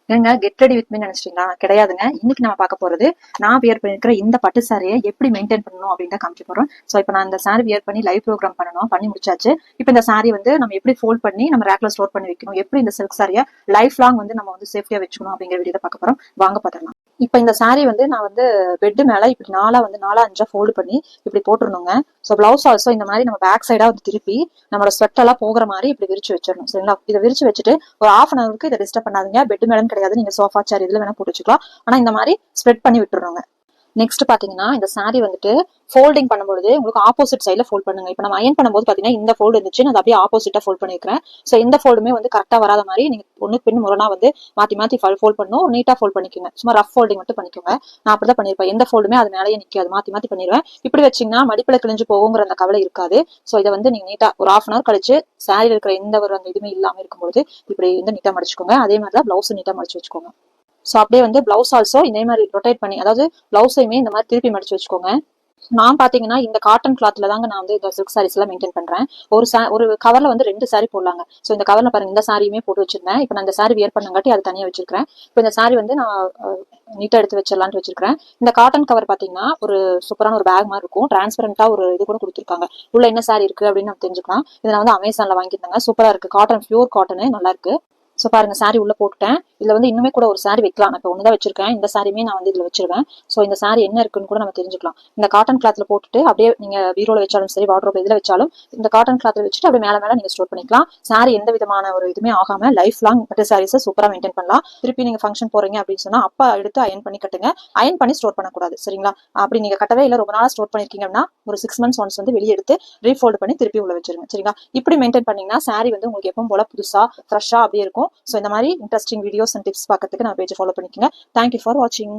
ஏங்க get ready with me நினைச்சிட்டீங்களா? கிடையாதுங்க. இன்னைக்கு நம்ம பார்க்க போறது நான் வியர் பண்ணிருக்கிற இந்த பட்டு சாரியை எப்படி மெயின்டைன் பண்ணணும் அப்படின்னு தான் காமிக்க போறோம். ஸோ இப்போ நான் இந்த சாரி வியர் பண்ணி லைவ் ப்ரோக்ராம் பண்ணி முடிச்சாச்சு. இப்போ இந்த சாரி வந்து நம்ம எப்படி ஃபோல்ட் பண்ணி நம்ம ரேக்ல ஸ்டோர் பண்ணி வைக்கணும், எப்படி இந்த சில்க் சாரியை லைஃப் லாங் வந்து நம்ம வந்து சேஃப்டியா வச்சுக்கணும் அப்படிங்கிற வீடியோ பார்க்க போறோம். வாங்க பார்க்கலாம். இப்போ இந்த சாரி வந்து நான் வந்து பெட் மேல இப்படி நாலா அஞ்சா ஃபோல்டு பண்ணி இப்படி போட்டுருணுங்க. ஸோ பிளவுஸ் ஆல்சோ இந்த மாதிரி நம்ம பேக் சைடா வந்து திருப்பி நம்மளோட ஸ்வெட் எல்லாம் போகிற மாதிரி இப்படி விரிச்சு வச்சிடணும். சரிங்களா? இதை விரிச்சு வச்சுட்டு ஒரு ஹாஃப் அன் அவருக்கு இதை டிஸ்டர்ப் பண்ணாதீங்க. பெட் மேலன்னு கிடையாது, நீங்க சோஃபா சேர் இதுல வேணா போட்டு வச்சுக்கலாம். ஆனா இந்த மாதிரி ஸ்ப்ரெட் பண்ணி விட்டுருங்க. நெக்ஸ்ட் பாத்தீங்கன்னா இந்த சாரி வந்துட்டு ஃபோல்டிங் பண்ணும்போது உங்களுக்கு ஆப்போசிட் சைட்ல ஃபோல்ட் பண்ணுங்க. இப்போ நம்ம அயன் பண்ணும்போது பாத்தீங்கன்னா இந்த ஃபோல்டு இருந்துச்சு, நான் அப்படியே ஆப்போசிட்டா ஃபோல்ட் பண்ணிருக்கேன். ஸோ இந்த ஃபோல்டுமே வந்து கரெக்டா வராத மாதிரி நீங்க ஒண்ணுக்கு பின் முரணா வந்து மாத்தி ஃபோல்ட் பண்ணணும். நீட்டா ஃபோல்ட் பண்ணிக்கோங்க. சும்மா ரஃப் ஃபோல்டிங் மட்டும் பண்ணிக்கோங்க. நான் அப்படிதான் பண்ணிருப்பேன். எந்த ஃபோல்டுமே அது மேலேயே நிக்காது, மாத்தி பண்ணிடுவேன். இப்படி வச்சீங்கன்னா மடிப்பில கிழிஞ்சு போகுங்கிற அந்த கவலை இருக்காது. ஸோ இதை வந்து நீங்க நீட்டா ஒரு ஹாஃப் அன் அவர் கழிச்சு சாரியில் இருக்கிற எந்த ஒரு அந்த இதுவுமே இல்லாம இருக்கும்போது இப்படி வந்து நீட்டா மடிச்சுக்கோங்க. அதே மாதிரிதான் பிளவுஸ் நீட்டா மடிச்சு வச்சுக்கோங்க. ஸோ அப்படியே வந்து பிளவுஸ் ஆல்சோ இதே மாதிரி ரொட்டேட் பண்ணி, அதாவது பிளவுஸையுமே இந்த மாதிரி திருப்பி மடிச்சு வச்சுக்கோங்க. நான் பாத்தீங்கன்னா இந்த காட்டன் கிளாத்ல தாங்க நான் வந்து இந்த சில்க் சாரீஸ் எல்லாம் மெயின்டைன் பண்றேன். ஒரு கவர்ல வந்து 2 சாரி போடலாங்க. ஸோ இந்த கவர்ல பாருங்க, இந்த சாரியுமே போட்டு வச்சிருந்தேன். இப்போ நான் இந்த சாரி வியர் பண்ணங்காட்டி அது தனியா வச்சிருக்கேன். இப்போ இந்த சாரி வந்து நான் நீட்டா எடுத்து வச்சிடலான்னு வச்சிருக்கேன். இந்த காட்டன் கவர் பாத்தீங்கன்னா ஒரு சூப்பரான ஒரு பேக் மாதிரி இருக்கும். டிரான்ஸ்பரண்டா ஒரு இது கூட கொடுத்துருக்காங்க. உள்ள என்ன சாரி இருக்கு அப்படின்னு நம்ம தெரிஞ்சுக்கலாம். இதை நான் வந்து அமேசான்ல வாங்கியிருந்தாங்க. சூப்பரா இருக்கு. காட்டன், பியூர் காட்டனு, நல்லா இருக்கு. ஸோ பாருங்க, சாரி உள்ள போட்டுட்டேன். இதுல வந்து இன்னுமே கூட ஒரு சாரி வைக்கலாம். நான் இப்போ ஒண்ணுதான் வச்சிருக்கேன். இந்த சாரியுமே நான் வந்து இதுல வச்சிருவேன். ஸோ இந்த சாரி என்ன இருக்குன்னு கூட நம்ம தெரிஞ்சுக்கலாம். இந்த காட்டன் கிளாத்ல போட்டுட்டு அப்படியே நீங்க பீரோல வச்சாலும் சரி, வார்ட்ரோப் இதுல வச்சாலும் இந்த காட்டன் கிளாத்ல வச்சுட்டு அப்படியே மேல நீங்க ஸ்டோர் பண்ணிக்கலாம். சாரி எந்த விதமான ஒரு இதுவுமே ஆகாம லைஃப் லாங் பட்டு சாரீஸை சூப்பரா மெயின்டைன் பண்ணலாம். திருப்பி நீங்க ஃபங்க்ஷன் போறீங்க அப்படின்னு சொன்னா அப்பா எடுத்து அயன் பண்ணி கட்டுங்க. அயன் பண்ணி ஸ்டோர் பண்ணக்கூடாது. சரிங்களா? அப்படி நீங்க கட்டவே இல்லை, ரொம்ப நாளா ஸ்டோர் பண்ணிருக்கீங்க அப்படின்னா ஒரு 6 months ஒன்ஸ் வந்து வெளியே எடுத்து ரீஃபோல்ட் பண்ணி திருப்பி உள்ள வச்சிருங்க. சரிங்களா? இப்படி மெயின்டைன் பண்ணீங்கன்னா சாரி வந்து உங்களுக்கு எப்பவும் போல புதுசா ஃப்ரெஷ்ஷா அப்படியே இருக்கும். ஸோ இந்த மாதிரி இன்ட்ரெஸ்டிங் வீடியோஸ் அண்ட் டிப்ஸ் பார்க்கறதுக்கு நம்ம பேஜ் ஃபாலோ பண்ணிக்கோங்க. தேங்க்யூ ஃபார் வாட்சிங்.